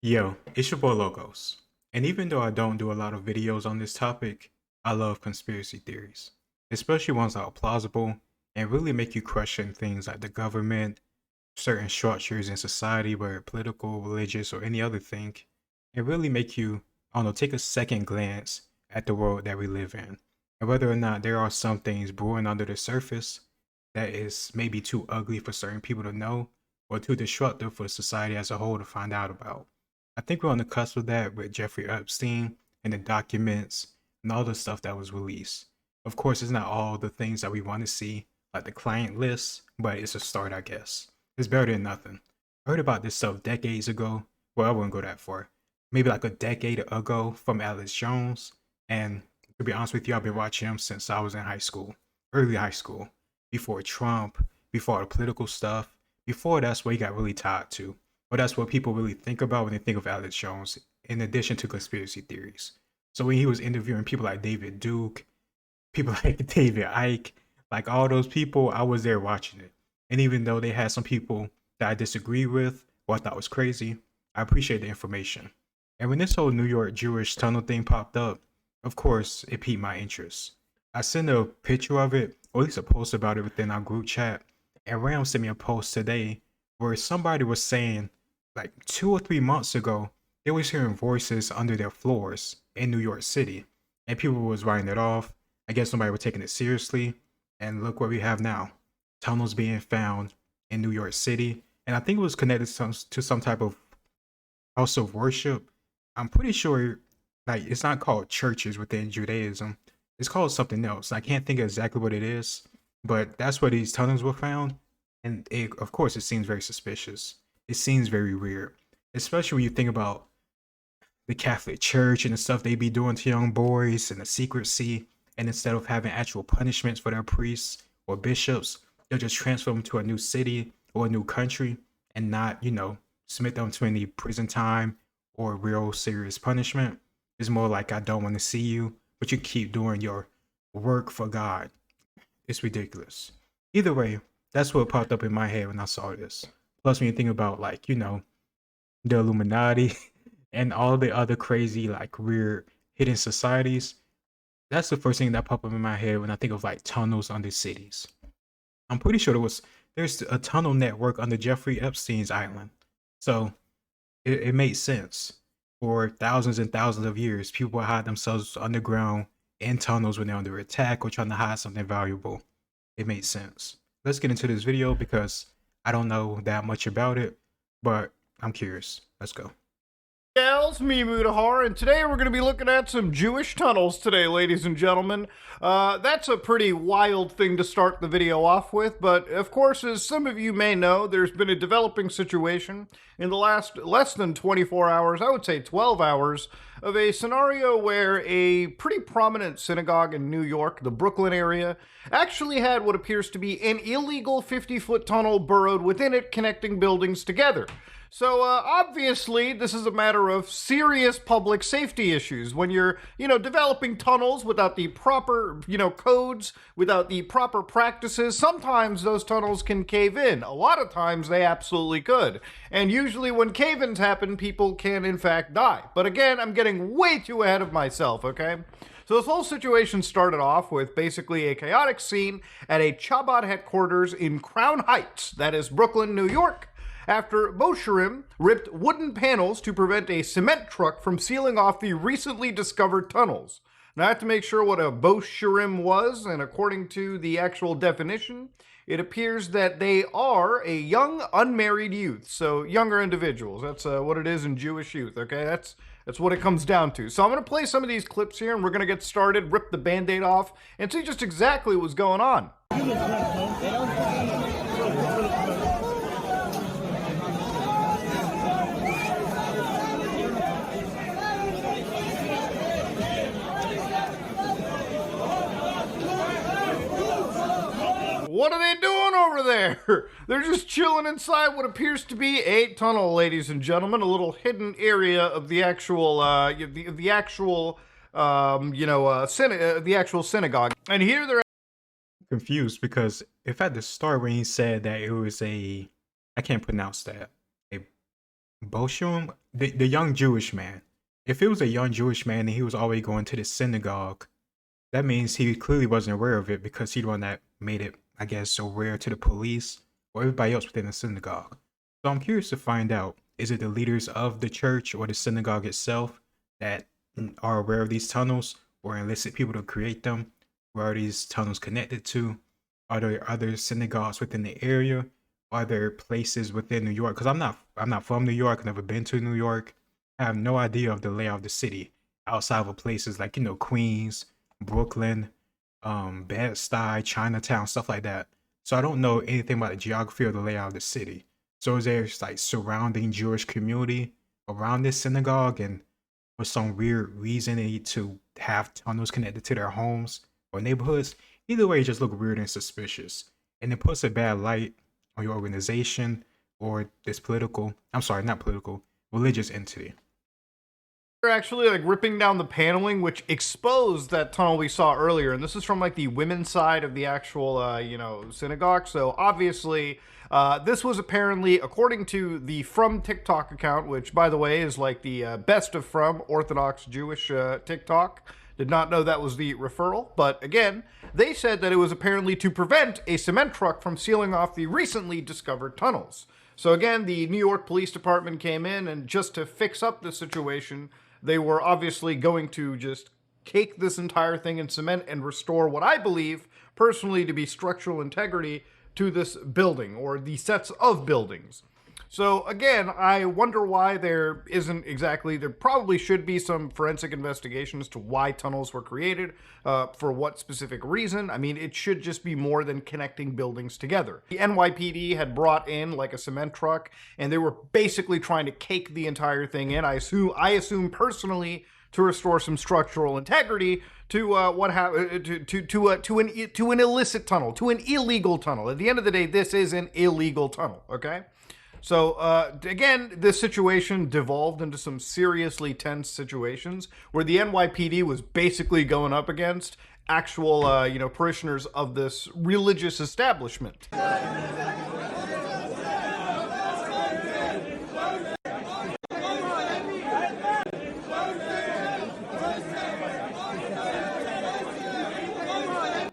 Yo, it's your boy Logos. And even though I don't do a lot of videos on this topic, I love conspiracy theories, especially ones that are plausible and really make you question things like the government, certain structures in society, whether political, religious, or any other thing, and really make you, I don't know, take a second glance at the world that we live in, and whether or not there are some things brewing under the surface that is maybe too ugly for certain people to know or too disruptive for society as a whole to find out about. I think we're on the cusp of that with Jeffrey Epstein and the documents and all the stuff that was released. Of course, it's not all the things that we want to see, like the client list, but it's a start, I guess. It's better than nothing. I heard about this stuff decades ago. Well, I wouldn't go that far. Maybe like a decade ago from Alex Jones. And to be honest with you, I've been watching him since I was in high school, early high school, before Trump, before the political stuff. Before that's what he got really tied to. But that's what people really think about when they think of Alex Jones, in addition to conspiracy theories. So when he was interviewing people like David Duke, people like David Icke, like all those people, I was there watching it. And even though they had some people that I disagree with or I thought was crazy, I appreciate the information. And when this whole New York Jewish tunnel thing popped up, of course, it piqued my interest. I sent a picture of it, or at least a post about it within our group chat, and Ram sent me a post today where somebody was saying, like 2 or 3 months ago, they was hearing voices under their floors in New York City, and people was writing it off. I guess nobody was taking it seriously, and look what we have now: tunnels being found in New York City, and I think it was connected to some type of house of worship. I'm pretty sure, like, it's not called churches within Judaism. It's called something else. I can't think of exactly what it is, but that's where these tunnels were found, and of course, it seems very suspicious. It seems very weird, especially when you think about the Catholic Church and the stuff they be doing to young boys and the secrecy. And instead of having actual punishments for their priests or bishops, they'll just transfer them to a new city or a new country and not, submit them to any prison time or real serious punishment. It's more like, I don't want to see you, but you keep doing your work for God. It's ridiculous. Either way, that's what popped up in my head when I saw this. Plus, when you think about, like, the Illuminati and all the other crazy, like, weird hidden societies, that's the first thing that popped up in my head when I think of, like, tunnels under cities. I'm pretty sure there's a tunnel network under Jeffrey Epstein's island. So it makes sense. For thousands and thousands of years, people hide themselves underground in tunnels when they're under attack or trying to hide something valuable. It makes sense. Let's get into this video because I don't know that much about it, but I'm curious. Let's go. It's me, Mudahar, and today we're going to be looking at some Jewish tunnels today, ladies and gentlemen. That's a pretty wild thing to start the video off with, but of course, as some of you may know, there's been a developing situation in the last less than 24 hours, I would say 12 hours, of a scenario where a pretty prominent synagogue in New York, the Brooklyn area, actually had what appears to be an illegal 50-foot tunnel burrowed within it, connecting buildings together. So obviously, this is a matter of serious public safety issues. When you're, developing tunnels without the proper, codes, without the proper practices, sometimes those tunnels can cave in. A lot of times they absolutely could. And usually when cave-ins happen, people can in fact die. But again, I'm getting way too ahead of myself, okay? So this whole situation started off with basically a chaotic scene at a Chabad headquarters in Crown Heights, that is Brooklyn, New York, after Bosherim ripped wooden panels to prevent a cement truck from sealing off the recently discovered tunnels. Now, I have to make sure what a Bosherim was, and according to the actual definition, it appears that they are a young, unmarried youth, so younger individuals. That's what it is in Jewish youth, okay? That's what it comes down to. So I'm going to play some of these clips here, and we're going to get started, rip the Band-Aid off, and see just exactly what's going on. What are they doing over there? They're just chilling inside what appears to be a tunnel, ladies and gentlemen, a little hidden area of the actual, the actual synagogue. And here they're Confused because if at the start when he said that it was I can't pronounce that, a Bosham, the young Jewish man. If it was a young Jewish man and he was always going to the synagogue, that means he clearly wasn't aware of it because he's the one that made it, I guess, aware to the police or everybody else within the synagogue. So I'm curious to find out, is it the leaders of the church or the synagogue itself that are aware of these tunnels or enlisted people to create them? Where are these tunnels connected to? Are there other synagogues within the area? Are there places within New York? Because I'm not from New York. I've never been to New York. I have no idea of the layout of the city outside of places like Queens, Brooklyn, Bed-Stuy, Chinatown, stuff like that. So I don't know anything about the geography or the layout of the city. So is there like surrounding Jewish community around this synagogue, and for some weird reason they need to have tunnels connected to their homes or neighborhoods? Either way, it just look weird and suspicious, and it puts a bad light on your organization or this not political, religious entity. They're actually like ripping down the paneling, which exposed that tunnel we saw earlier. And this is from like the women's side of the actual, synagogue. So obviously, this was apparently, according to the From TikTok account, which by the way is like the best of From Orthodox Jewish TikTok. Did not know that was the referral, but again, they said that it was apparently to prevent a cement truck from sealing off the recently discovered tunnels. So again, the New York Police Department came in, and just to fix up the situation, they were obviously going to just cake this entire thing in cement and restore what I believe personally to be structural integrity to this building or the sets of buildings. So again, I wonder why there probably should be some forensic investigation as to why tunnels were created, for what specific reason. I mean, it should just be more than connecting buildings together. The NYPD had brought in like a cement truck, and they were basically trying to cake the entire thing in. I assume personally to restore some structural integrity to what happened to an illicit tunnel, to an illegal tunnel. At the end of the day, this is an illegal tunnel. Okay. So again, this situation devolved into some seriously tense situations where the NYPD was basically going up against actual, parishioners of this religious establishment.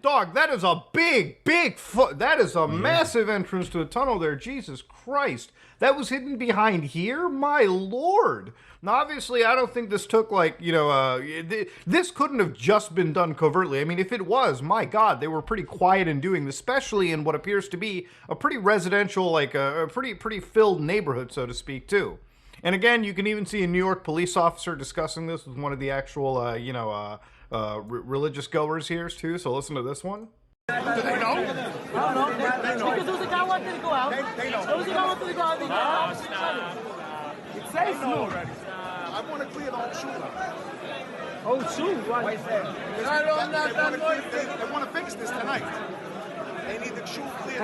Dog, that is a big foot. That is a massive entrance to a tunnel there. Jesus Christ. That was hidden behind here? My lord. Now, obviously, I don't think this took this couldn't have just been done covertly. I mean, if it was, my God, they were pretty quiet in doing this, especially in what appears to be a pretty residential, a pretty filled neighborhood, so to speak, too. And again, you can even see a New York police officer discussing this with one of the actual, religious goers here too. So listen to this one. Do they know? I don't know. They know. Because there was a guy wanting to go out. They know. There was a guy wanting to go out. They got each other. It says no already. I want to clear the whole shoe. Oh, shoe? Why is that? They want to fix this tonight. They need the shoe cleared.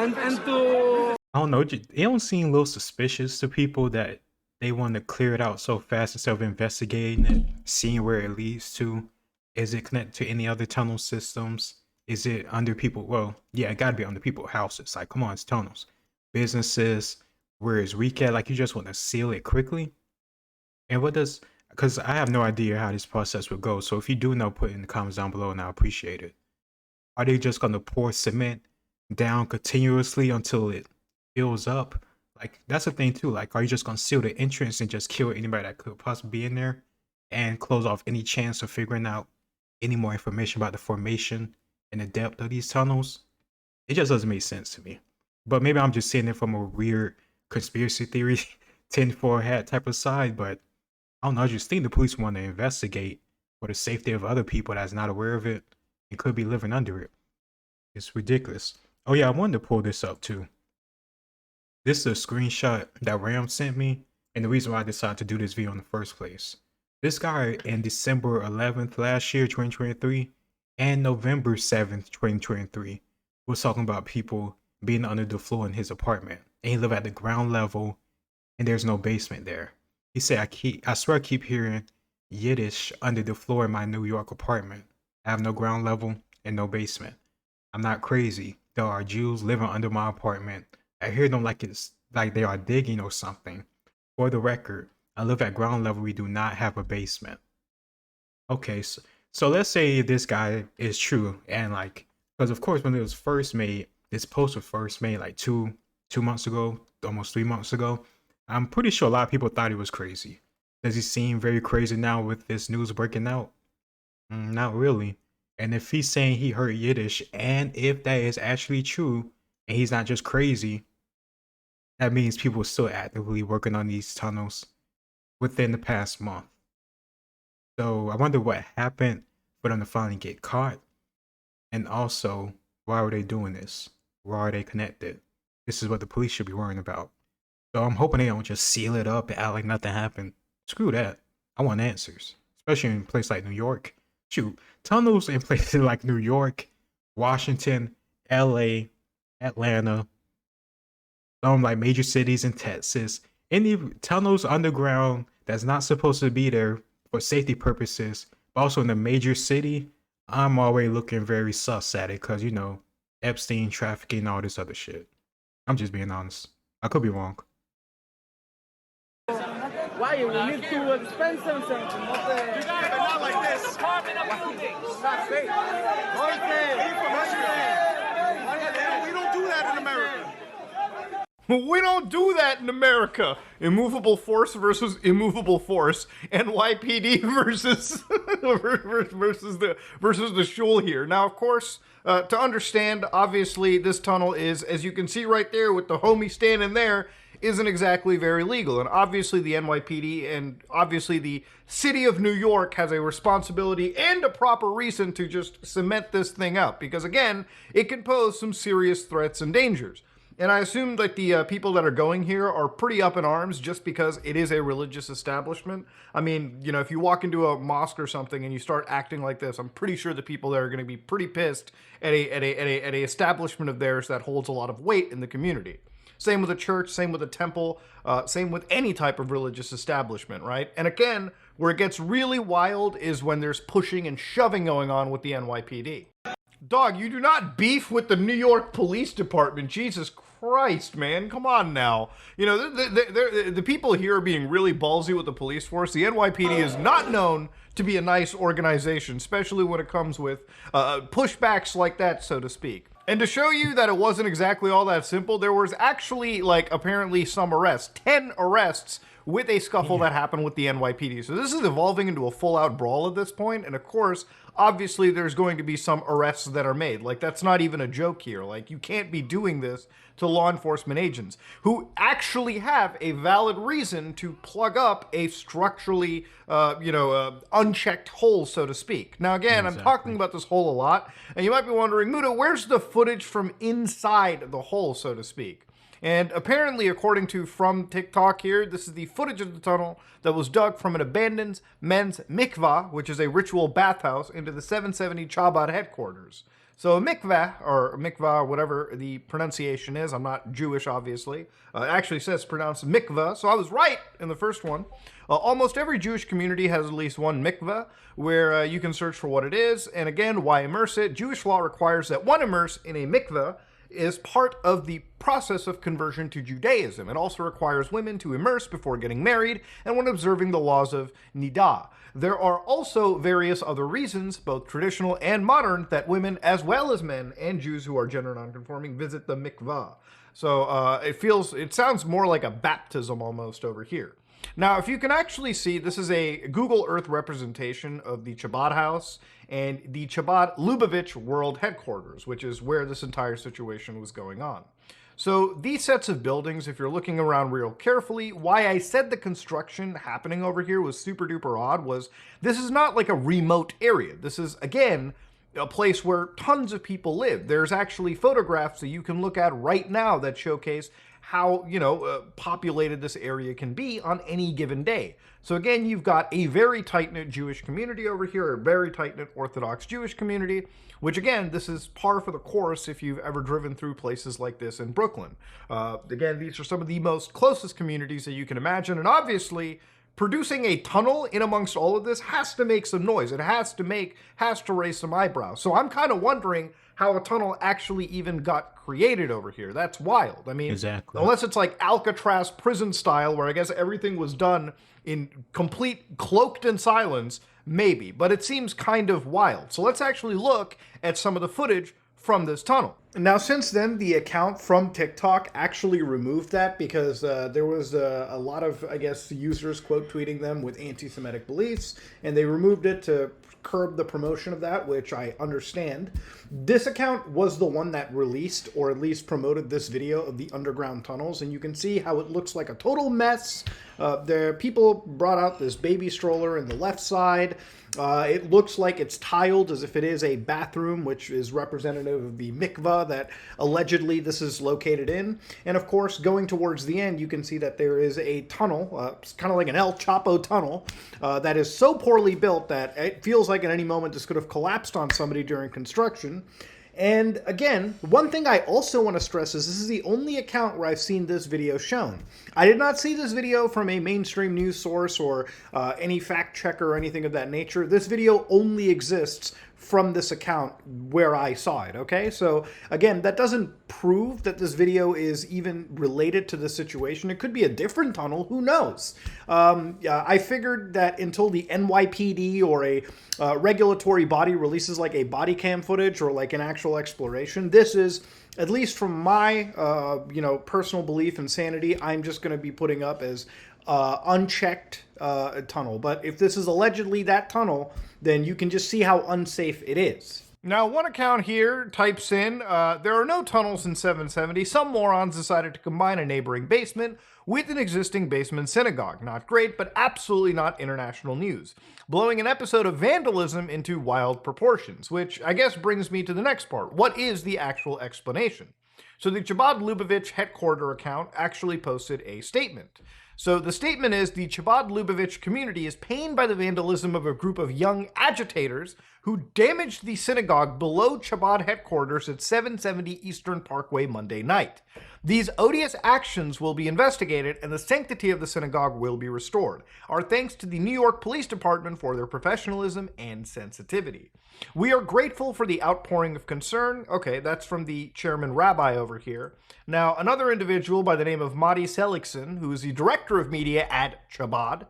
I don't know. It don't seem a little suspicious to people that they want to clear it out so fast instead of investigating it, seeing where it leads to. Is it connected to any other tunnel systems? Is it under people? Well, yeah, it got to be under people's houses. Like, come on, it's tunnels. Businesses, where is weak at? Like, you just want to seal it quickly? And because I have no idea how this process would go. So if you do know, put it in the comments down below and I appreciate it. Are they just going to pour cement down continuously until it fills up? Like, that's the thing too. Like, are you just going to seal the entrance and just kill anybody that could possibly be in there and close off any chance of figuring out any more information about the formation and the depth of these tunnels? It just doesn't make sense to me. But maybe I'm just seeing it from a weird conspiracy theory tinfoil hat type of side. But I don't know. I just think the police want to investigate for the safety of other people that's not aware of it and could be living under it. It's ridiculous. Oh yeah, I wanted to pull this up too. This is a screenshot that Ram sent me, and the reason why I decided to do this video in the first place. This guy in December 11th last year, 2023, and November 7th, 2023, was talking about people being under the floor in his apartment. And he lived at the ground level, and there's no basement there. He said, I swear I keep hearing Yiddish under the floor in my New York apartment. I have no ground level and no basement. I'm not crazy. There are Jews living under my apartment. I hear them like it's like they are digging or something. For the record, I live at ground level. We do not have a basement. Okay, so let's say this guy is true, and like, because of course when it was first made, this post was first made like two months ago, almost 3 months ago. I'm pretty sure a lot of people thought he was crazy. Does he seem very crazy now with this news breaking out? Not really. And if he's saying he heard Yiddish, and if that is actually true, and he's not just crazy, that means people are still actively working on these tunnels within the past month. So I wonder what happened for them to finally get caught. And also, why were they doing this? Why are they connected? This is what the police should be worrying about. So I'm hoping they don't just seal it up and act like nothing happened. Screw that. I want answers. Especially in a place like New York. Shoot, tunnels in places like New York, Washington, LA, Atlanta, some like major cities in Texas, any tunnels underground that's not supposed to be there for safety purposes, but also in a major city, I'm already looking very sus at it because, you know, Epstein, trafficking, all this other shit. I'm just being honest. I could be wrong. Why? You need too expensive something. Not like this. Apartment or building. Not safe. We don't do that in America. We don't do that in America. Immovable force versus immovable force. NYPD versus versus the shul here. Now, of course, to understand, obviously, this tunnel is, as you can see right there with the homie standing there, isn't exactly very legal. And obviously the NYPD and obviously the city of New York has a responsibility and a proper reason to just cement this thing up. Because again, it can pose some serious threats and dangers. And I assume that the people that are going here are pretty up in arms just because it is a religious establishment. I mean, you know, if you walk into a mosque or something and you start acting like this, I'm pretty sure the people there are going to be pretty pissed at a establishment of theirs that holds a lot of weight in the community. Same with a church, same with a temple, same with any type of religious establishment, right? And again, where it gets really wild is when there's pushing and shoving going on with the NYPD. Dog, you do not beef with the New York Police Department. Jesus Christ, man. Come on now. You know, the people here are being really ballsy with the police force. The NYPD is not known to be a nice organization, especially when it comes with pushbacks like that, so to speak. And to show you that it wasn't exactly all that simple, there was actually, like, apparently some arrests. 10 arrests with a scuffle that happened with the NYPD. So this is evolving into a full-out brawl at this point, and of course, obviously there's going to be some arrests that are made. Like, that's not even a joke here. Like, you can't be doing this to law enforcement agents who actually have a valid reason to plug up a structurally, unchecked hole, so to speak. Now, again, I'm talking about this hole a lot, and you might be wondering, Muda, where's the footage from inside the hole, so to speak? And apparently, according to From TikTok here, this is the footage of the tunnel that was dug from an abandoned men's mikvah, which is a ritual bathhouse, into the 770 Chabad headquarters. So a mikvah, or mikvah, whatever the pronunciation is, I'm not Jewish, obviously. It actually says pronounced mikvah, so I was right in the first one. Almost every Jewish community has at least one mikvah, where you can search for what it is. And again, why immerse it? Jewish law requires that one immerse in a mikvah is part of the process of conversion to Judaism. It also requires women to immerse before getting married and when observing the laws of Nidah. There are also various other reasons, both traditional and modern, that women, as well as men and Jews who are gender nonconforming, visit the mikvah. So it sounds more like a baptism almost over here. Now, if you can actually see, this is a Google Earth representation of the Chabad House and the Chabad Lubavitch World Headquarters, which is where this entire situation was going on. So these sets of buildings, if you're looking around real carefully, why I said the construction happening over here was super duper odd was this is not like a remote area. This is, again, a place where tons of people live. There's actually photographs that you can look at right now that showcase how, populated this area can be on any given day. So again, you've got a very tight-knit Jewish community over here, a very tight-knit Orthodox Jewish community, which again, this is par for the course if you've ever driven through places like this in Brooklyn. Again, these are some of the most closest communities that you can imagine, and obviously, producing a tunnel in amongst all of this has to make some noise. It has to raise some eyebrows. So I'm kind of wondering how a tunnel actually even got created over here. That's wild. I mean, Exactly. unless it's like Alcatraz prison style, where I guess everything was done in complete cloaked in silence, maybe. But it seems kind of wild. So let's actually look at some of the footage from this tunnel. Now, since then, the account from TikTok actually removed that because there was a lot of, I guess, users quote tweeting them with anti-Semitic beliefs, and they removed it to curb the promotion of that, which I understand. This account was the one that released, or at least promoted, this video of the underground tunnels, and you can see how it looks like a total mess. There, people brought out this baby stroller in the left side. It looks like it's tiled as if it is a bathroom, which is representative of the mikvah that allegedly this is located in. And of course, going towards the end, you can see that there is a tunnel, kind of like an El Chapo tunnel, that is so poorly built that it feels like at any moment this could have collapsed on somebody during construction. And again, one thing I also want to stress is this is the only account where I've seen this video shown. I did not see this video from a mainstream news source or any fact checker or anything of that nature. This video only exists from this account where I saw it, okay? So again, that doesn't prove that this video is even related to the situation. It could be a different tunnel, who knows? I figured that until the NYPD or a regulatory body releases like a body cam footage or like an actual exploration, this is, at least from my personal belief and sanity, I'm just going to be putting up as unchecked tunnel. But if this is allegedly that tunnel, then you can just see how unsafe it is. Now, one account here types in, there are no tunnels in 770. Some morons decided to combine a neighboring basement with an existing basement synagogue. Not great, but absolutely not international news. Blowing an episode of vandalism into wild proportions, which I guess brings me to the next part. What is the actual explanation? So the Chabad Lubavitch headquarter account actually posted a statement. So the statement is, the Chabad Lubavitch community is pained by the vandalism of a group of young agitators who damaged the synagogue below Chabad headquarters at 770 Eastern Parkway Monday night. These odious actions will be investigated and the sanctity of the synagogue will be restored. Our thanks to the New York Police Department for their professionalism and sensitivity. We are grateful for the outpouring of concern. Okay, that's from the chairman rabbi over here. Now, another individual by the name of Madi Seligson, who is the director of media at Chabad,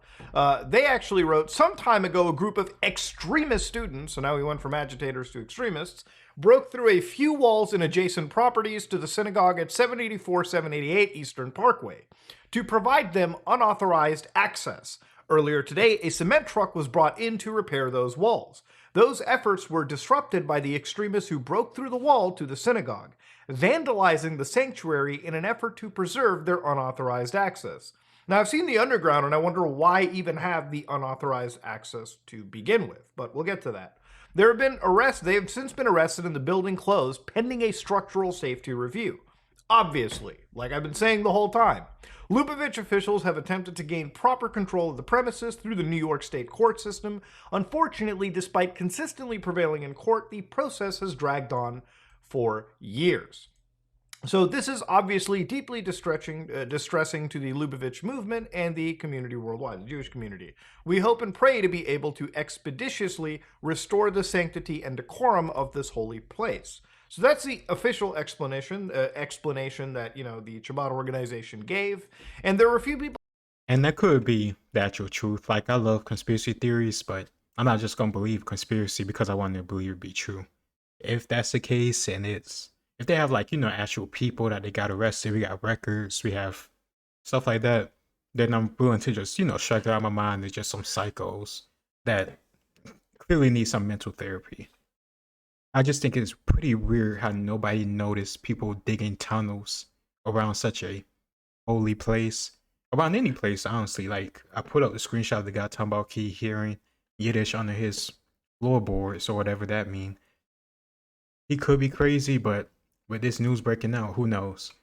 they actually wrote, some time ago, a group of extremist students, so now we went from agitators to extremists, broke through a few walls in adjacent properties to the synagogue at 784-788 Eastern Parkway to provide them unauthorized access. Earlier today, a cement truck was brought in to repair those walls. Those efforts were disrupted by the extremists who broke through the wall to the synagogue, vandalizing the sanctuary in an effort to preserve their unauthorized access. Now, I've seen the underground, and I wonder why even have the unauthorized access to begin with, but we'll get to that. There have been arrests. They have since been arrested and the building closed pending a structural safety review. Obviously, like I've been saying the whole time, Lubavitch officials have attempted to gain proper control of the premises through the New York State court system. Unfortunately, despite consistently prevailing in court, the process has dragged on for years. So this is obviously deeply distressing to the Lubavitch movement and the community worldwide, the Jewish community. We hope and pray to be able to expeditiously restore the sanctity and decorum of this holy place. So that's the official explanation that, the Chabad organization gave. And there were a few people. And that could be the actual truth. Like, I love conspiracy theories, but I'm not just going to believe conspiracy because I want to believe it be true. If that's the case, and if they have actual people that they got arrested, we got records, we have stuff like that, then I'm willing to just, shut it out of my mind. There's just some psychos that clearly need some mental therapy. I just think it's pretty weird how nobody noticed people digging tunnels around such a holy place. Around any place, honestly. Like, I put up the screenshot of the guy talking about key hearing Yiddish under his floorboards or whatever that mean. He could be crazy, but with this news breaking out, who knows?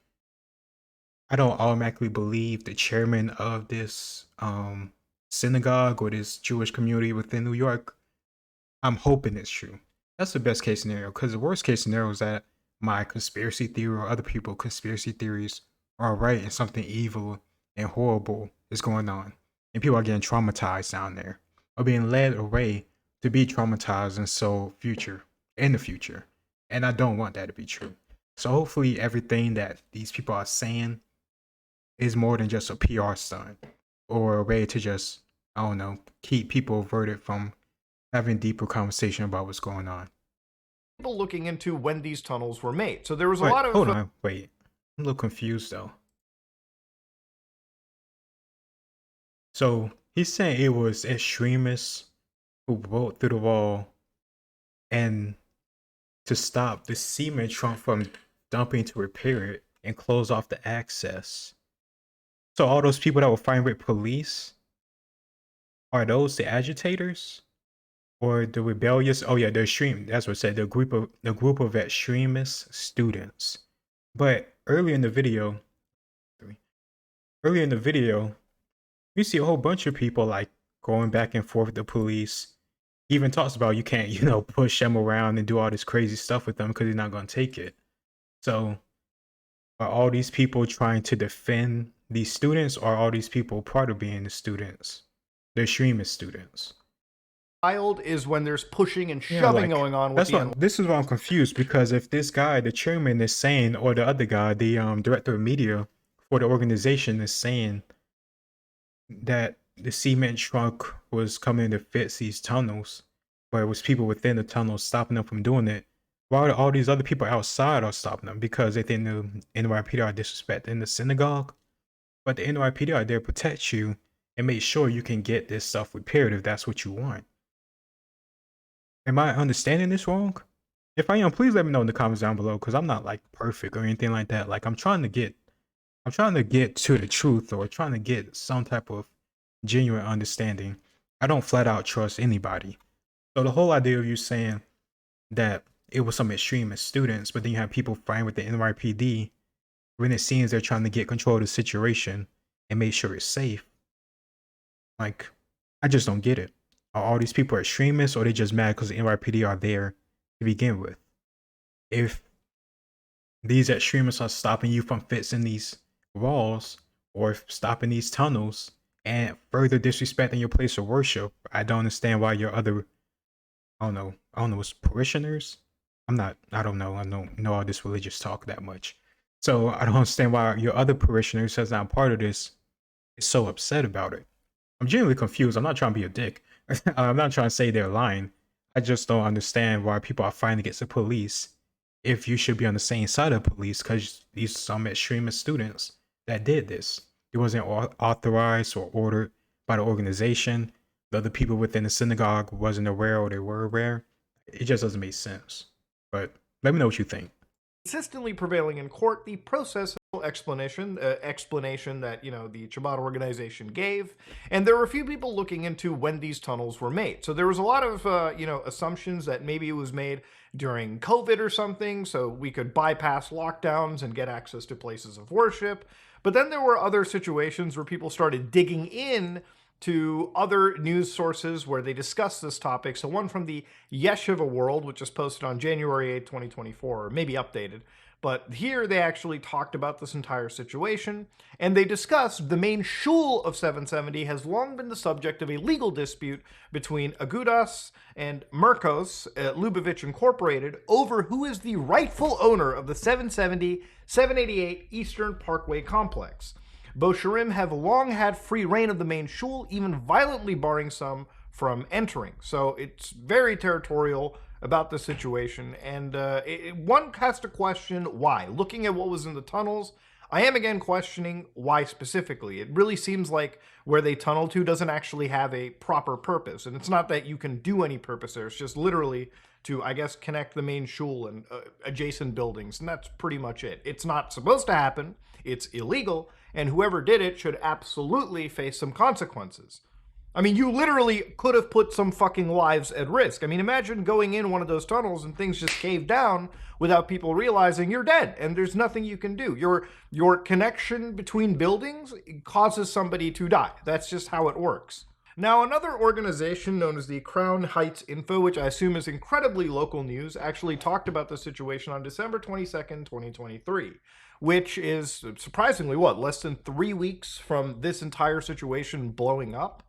I don't automatically believe the chairman of this synagogue or this Jewish community within New York. I'm hoping it's true. That's the best case scenario, because the worst case scenario is that my conspiracy theory or other people's conspiracy theories are right and something evil and horrible is going on. And and people are getting traumatized down there, or being led away to be traumatized in the future. And I don't want that to be true. So hopefully everything that these people are saying is more than just a PR stunt or a way to just, I don't know, keep people averted from having deeper conversation about what's going on. People looking into when these tunnels were made. So there was a Wait, lot of... hold on, wait. I'm a little confused though. So he's saying it was extremists who broke through the wall and to stop the cement trunk from dumping to repair it and close off the access. So all those people that were fighting with police, are those the agitators? Or the rebellious? Oh yeah, the extreme. That's what it said. The group of extremist students. But earlier in the video, we see a whole bunch of people like going back and forth with the police. He even talks about you can't, push them around and do all this crazy stuff with them because they're not going to take it. So are all these people trying to defend these students, or are all these people part of being the students, the extremist students? Wild is when there's pushing and shoving going on with this is why I'm confused, because if this guy, the chairman, is saying, or the other guy, the director of media for the organization, is saying that the cement trunk was coming to fix these tunnels, but it was people within the tunnels stopping them from doing it, why are all these other people outside are stopping them? Because they think the NYPD are disrespecting the synagogue? But the NYPD are there to protect you and make sure you can get this stuff repaired if that's what you want. Am I understanding this wrong? If I am, please let me know in the comments down below, because I'm not like perfect or anything like that. Like I'm trying to get to the truth, or trying to get some type of genuine understanding. I don't flat out trust anybody. So the whole idea of you saying that it was some extremist students, but then you have people fighting with the NYPD when it seems they're trying to get control of the situation and make sure it's safe. Like, I just don't get it. Are all these people extremists, or are they just mad because the NYPD are there to begin with? If these extremists are stopping you from fixing these walls or stopping these tunnels and further disrespecting your place of worship, I don't understand why your other, I don't know, it's parishioners? I don't know all this religious talk that much. So I don't understand why your other parishioners, that's not part of this, is so upset about it. I'm genuinely confused. I'm not trying to be a dick. I'm not trying to say they're lying. I just don't understand why people are fighting against the police if you should be on the same side of the police, because these are some extremist students that did this. It wasn't authorized or ordered by the organization. The other people within the synagogue wasn't aware, or they were aware. It just doesn't make sense. But let me know what you think. Consistently prevailing in court, the process explanation that the Chabad organization gave, and there were a few people looking into when these tunnels were made. So there was a lot of assumptions that maybe it was made during COVID or something, so we could bypass lockdowns and get access to places of worship. But then there were other situations where people started digging in to other news sources where they discussed this topic. So one from the Yeshiva World, which is posted on January 8, 2024, or maybe updated. But here they actually talked about this entire situation, and they discussed the main shul of 770 has long been the subject of a legal dispute between Agudas and Merkos, Lubavitch Incorporated, over who is the rightful owner of the 770-788 Eastern Parkway complex. Bosharim have long had free reign of the main shul, even violently barring some from entering. So it's very territorial about the situation, and one has to question why. Looking at what was in the tunnels, I am again questioning why specifically. It really seems like where they tunnel to doesn't actually have a proper purpose, and it's not that you can do any purpose there. It's just literally to, I guess, connect the main shul and adjacent buildings, and that's pretty much it. It's not supposed to happen. It's illegal, and whoever did it should absolutely face some consequences. I mean, you literally could have put some fucking lives at risk. I mean, imagine going in one of those tunnels and things just cave down without people realizing you're dead and there's nothing you can do. Your connection between buildings causes somebody to die. That's just how it works. Now, another organization known as the Crown Heights Info, which I assume is incredibly local news, actually talked about the situation on December 22nd, 2023, which is surprisingly, what, less than 3 weeks from this entire situation blowing up?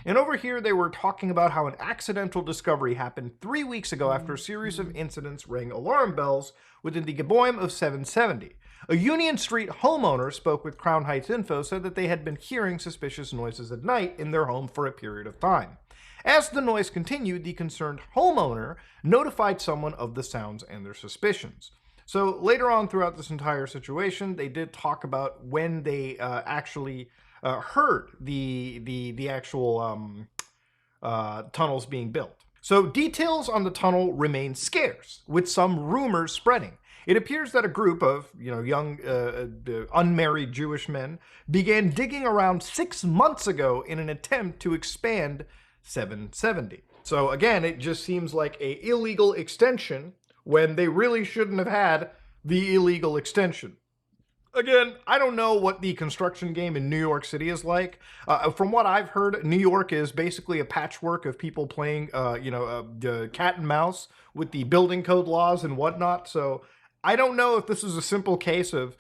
And over here, they were talking about how an accidental discovery happened 3 weeks ago after a series of incidents rang alarm bells within the Gaboim of 770. A Union Street homeowner spoke with Crown Heights Info, said that they had been hearing suspicious noises at night in their home for a period of time. As the noise continued, the concerned homeowner notified someone of the sounds and their suspicions. So later on throughout this entire situation, they did talk about when they actually heard the actual tunnels being built. So details on the tunnel remain scarce, with some rumors spreading. It appears that a group of young unmarried Jewish men began digging around 6 months ago in an attempt to expand 770. So again, it just seems like a illegal extension when they really shouldn't have had the illegal extension. Again, I don't know what the construction game in New York City is like. From what I've heard, New York is basically a patchwork of people playing, cat and mouse with the building code laws and whatnot. So I don't know if this is a simple case of,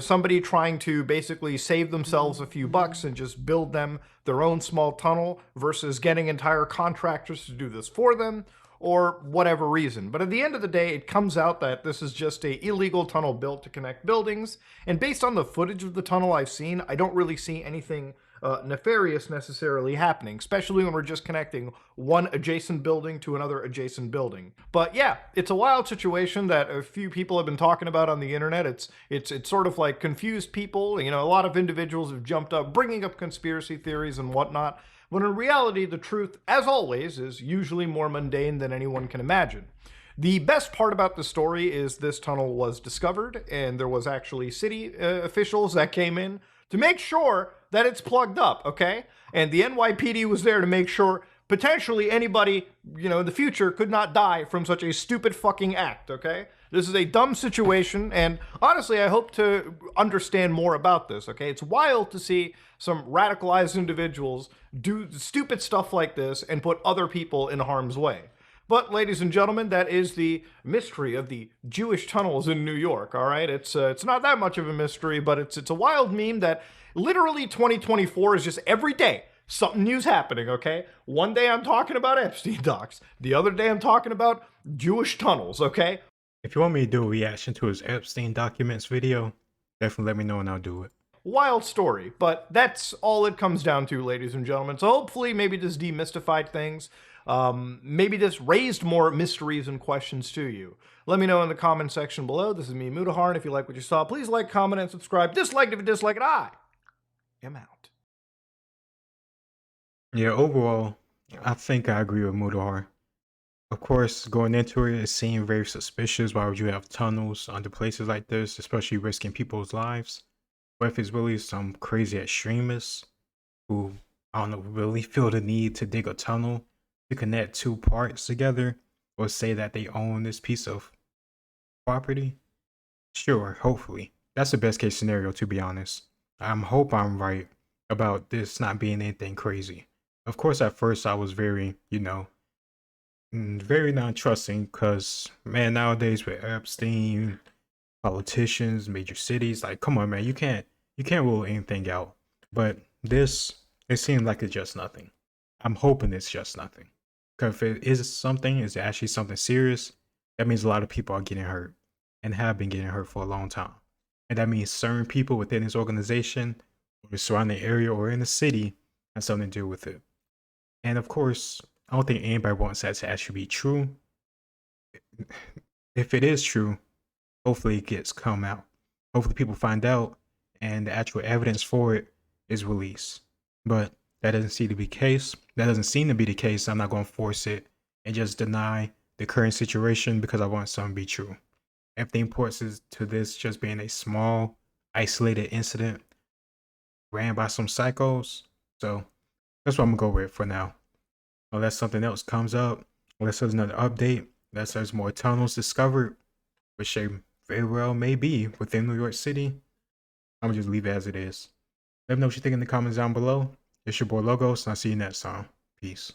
somebody trying to basically save themselves a few bucks and just build them their own small tunnel versus getting entire contractors to do this for them, or whatever reason. But at the end of the day, it comes out that this is just a illegal tunnel built to connect buildings, and based on the footage of the tunnel I've seen, I don't really see anything nefarious necessarily happening, especially when we're just connecting one adjacent building to another adjacent building. But yeah, it's a wild situation that a few people have been talking about on the internet. It's sort of like confused people. A lot of individuals have jumped up bringing up conspiracy theories and whatnot, when in reality, the truth, as always, is usually more mundane than anyone can imagine. The best part about the story is this tunnel was discovered, and there was actually city officials that came in to make sure that it's plugged up, okay? And the NYPD was there to make sure potentially anybody, in the future could not die from such a stupid fucking act, okay? This is a dumb situation, and honestly, I hope to understand more about this, okay? It's wild to see some radicalized individuals do stupid stuff like this and put other people in harm's way. But, ladies and gentlemen, that is the mystery of the Jewish tunnels in New York, all right? It's not that much of a mystery, but it's a wild meme that literally 2024 is just every day something new's happening, okay? One day I'm talking about Epstein docs. The other day I'm talking about Jewish tunnels, okay? If you want me to do a reaction to his Epstein documents video, definitely let me know and I'll do it. Wild story, but that's all it comes down to, ladies and gentlemen. So hopefully maybe this demystified things. Maybe this raised more mysteries and questions to you. Let me know in the comment section below. This is me, Mudahar, and if you like what you saw, please like, comment, and subscribe. Dislike it if you dislike it. I am out. Yeah, overall, I think I agree with Mudahar. Of course, going into it seemed very suspicious. Why would you have tunnels under places like this, especially risking people's lives? What if it's really some crazy extremists who, I don't know, really feel the need to dig a tunnel to connect two parts together, or say that they own this piece of property? Sure, hopefully. That's the best case scenario, to be honest. Hope I'm right about this not being anything crazy. Of course, at first I was very, very non-trusting, because, man, nowadays with Epstein, politicians, major cities, like, come on, man, you can't rule anything out. But this, it seems like it's just nothing. I'm hoping it's just nothing. Because if it is something, it's actually something serious, that means a lot of people are getting hurt and have been getting hurt for a long time. And that means certain people within this organization, or the surrounding area, or in the city, have something to do with it. And of course, I don't think anybody wants that to actually be true. If it is true, hopefully it gets come out. Hopefully people find out and the actual evidence for it is released. But that doesn't seem to be the case. That doesn't seem to be the case. I'm not going to force it and just deny the current situation because I want something to be true. Everything points to this just being a small, isolated incident ran by some psychos. So that's what I'm going to go with for now. Unless something else comes up, unless there's another update, unless there's more tunnels discovered, which they very well may be within New York City, I'm going to just leave it as it is. Let me know what you think in the comments down below. It's your boy Logos, and I'll see you next time. Peace.